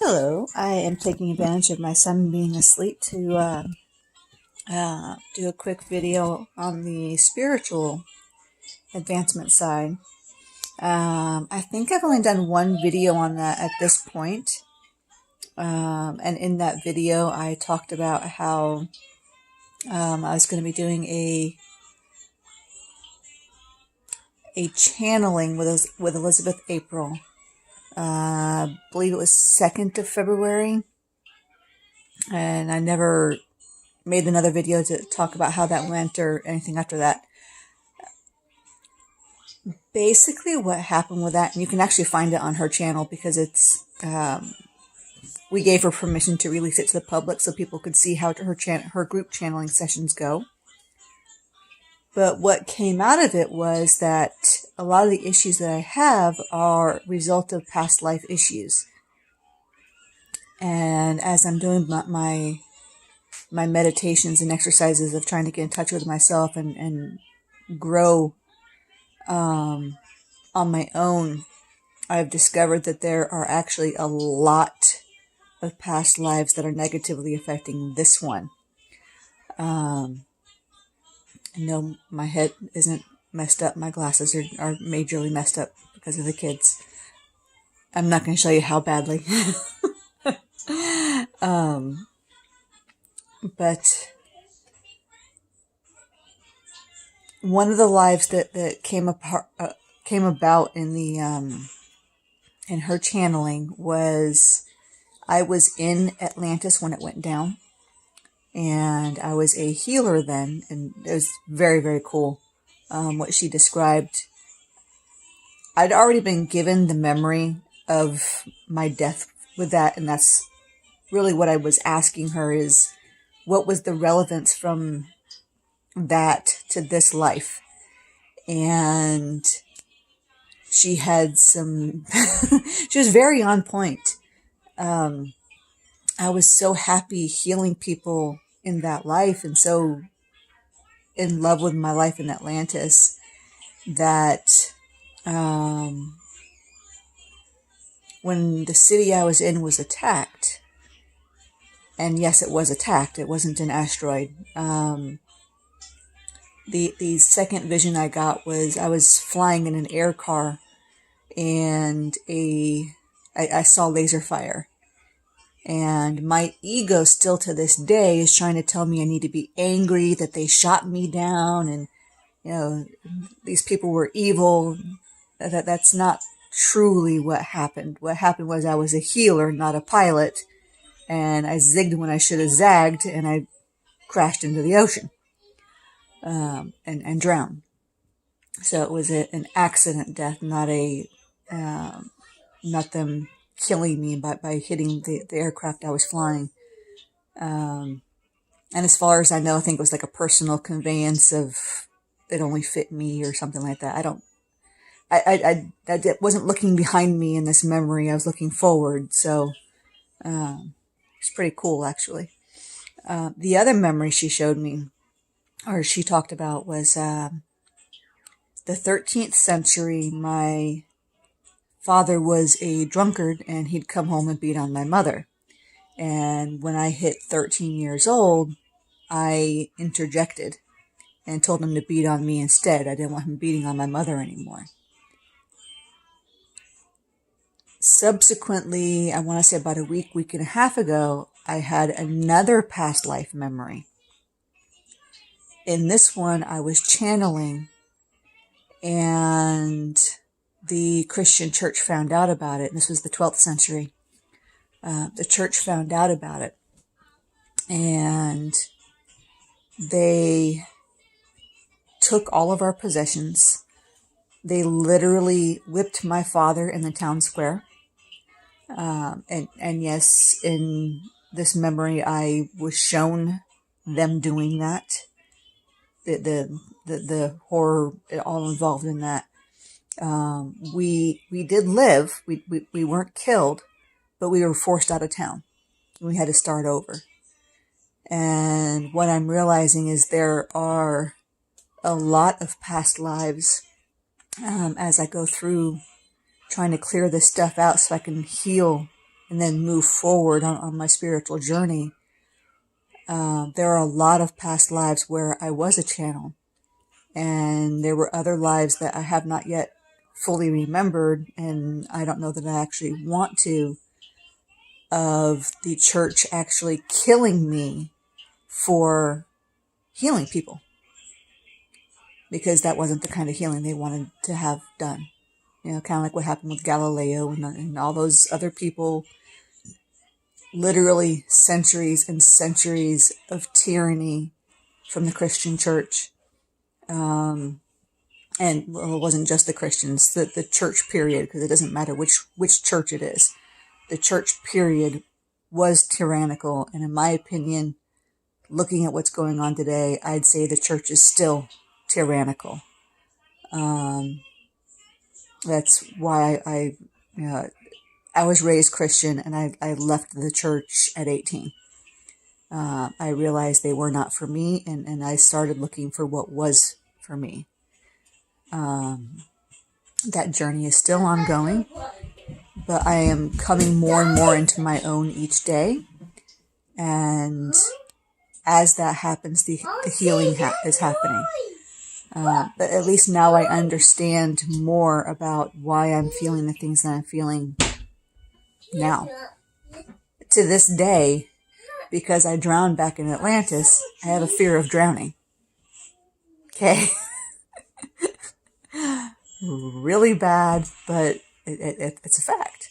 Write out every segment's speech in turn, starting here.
Hello, I am taking advantage of my son being asleep to do a quick video on the spiritual advancement side. I think I've only done one video on that at this point. And in that video, I talked about how I was going to be doing a channeling with Elizabeth April. I believe it was 2nd of February. And I never made another video to talk about how that went or anything after that. Basically what happened with that, and you can actually find it on her channel because it's, we gave her permission to release it to the public so people could see how her group channeling sessions go. But what came out of it was that a lot of the issues that I have are result of past life issues. And as I'm doing my meditations and exercises of trying to get in touch with myself and grow on my own, I've discovered that there are actually a lot of past lives that are negatively affecting this one. No, my head isn't messed up. My glasses are majorly messed up because of the kids. I'm not going to show you how badly. But one of the lives that came about in the in her channeling was I was in Atlantis when it went down, and I was a healer then, and it was very, very cool what she described. I'd already been given the memory of my death with that, and that's really what I was asking her is, what was the relevance from that to this life? And she had some, she was very on point. I was so happy healing people in that life and so in love with my life in Atlantis that when the city I was in was attacked, and yes, it was attacked, it wasn't an asteroid. The second vision I got was I was flying in an air car and I saw laser fire. And my ego still to this day is trying to tell me I need to be angry, that they shot me down, and, you know, these people were evil. That's not truly what happened. What happened was I was a healer, not a pilot, and I zigged when I should have zagged, and I crashed into the ocean and drowned. So it was an accident death, not them killing me by hitting the aircraft I was flying. And as far as I know, I think it was like a personal conveyance of it only fit me or something like that. I wasn't looking behind me in this memory. I was looking forward. So it's pretty cool, actually. The other memory she showed me, or she talked about, was the 13th century. My father was a drunkard, and he'd come home and beat on my mother. And when I hit 13 years old, I interjected and told him to beat on me instead. I didn't want him beating on my mother anymore. Subsequently, I want to say about a week and a half ago, I had another past life memory. In this one, I was channeling, and the Christian church found out about it. And this was the 12th century. The church found out about it, and they took all of our possessions. They literally whipped my father in the town square. And yes, in this memory, I was shown them doing that. The horror all involved in that. We did live. We weren't killed, but we were forced out of town. We had to start over. And what I'm realizing is there are a lot of past lives as I go through trying to clear this stuff out so I can heal and then move forward on my spiritual journey, there are a lot of past lives where I was a channel, and there were other lives that I have not yet fully remembered, and I don't know that I actually want to, of the church actually killing me for healing people, because that wasn't the kind of healing they wanted to have done. Kind of like what happened with Galileo and all those other people. Literally centuries and centuries of tyranny from the Christian church. And well, it wasn't just the Christians, the church period, because it doesn't matter which church it is. The church period was tyrannical, and in my opinion, looking at what's going on today, I'd say the church is still tyrannical. That's why I was raised Christian, and I left the church at 18. I realized they were not for me, and I started looking for what was for me. That journey is still ongoing, but I am coming more and more into my own each day. And as that happens, the healing is happening. But at least now I understand more about why I'm feeling the things that I'm feeling now. To this day, because I drowned back in Atlantis, I have a fear of drowning. Okay? Really bad, but it's a fact.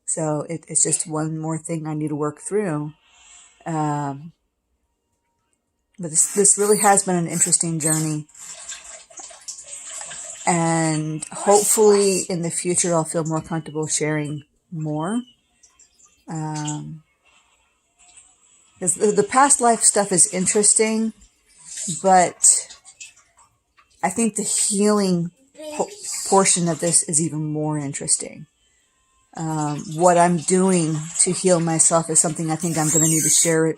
So it's just one more thing I need to work through. But this really has been an interesting journey. And hopefully in the future I'll feel more comfortable sharing more. Because the past life stuff is interesting, but I think the healing portion of this is even more interesting. What I'm doing to heal myself is something I think I'm going to need to share it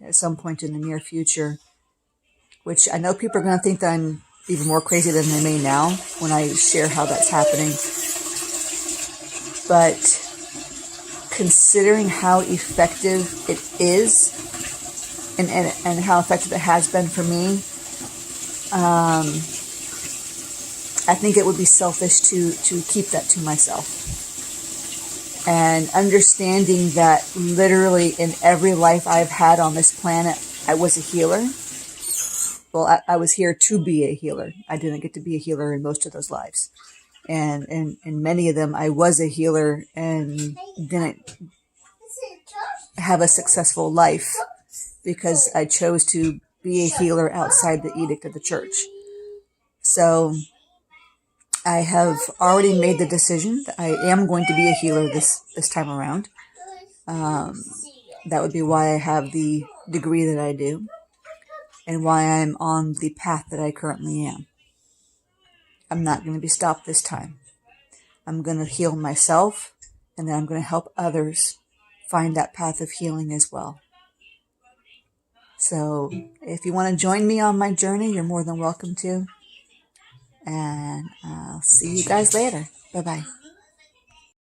at some point in the near future, which I know people are going to think that I'm even more crazy than they may now when I share how that's happening. But considering how effective it is and how effective it has been for me, I think it would be selfish to keep that to myself. And understanding that literally in every life I've had on this planet, I was a healer. Well, I was here to be a healer. I didn't get to be a healer in most of those lives. And in many of them, I was a healer and didn't have a successful life because I chose to be a healer outside the edict of the church. So I have already made the decision that I am going to be a healer this time around. That would be why I have the degree that I do and why I'm on the path that I currently am. I'm not going to be stopped this time. I'm going to heal myself, and then I'm going to help others find that path of healing as well. So if you want to join me on my journey, you're more than welcome to. And I'll see you guys later. Bye-bye.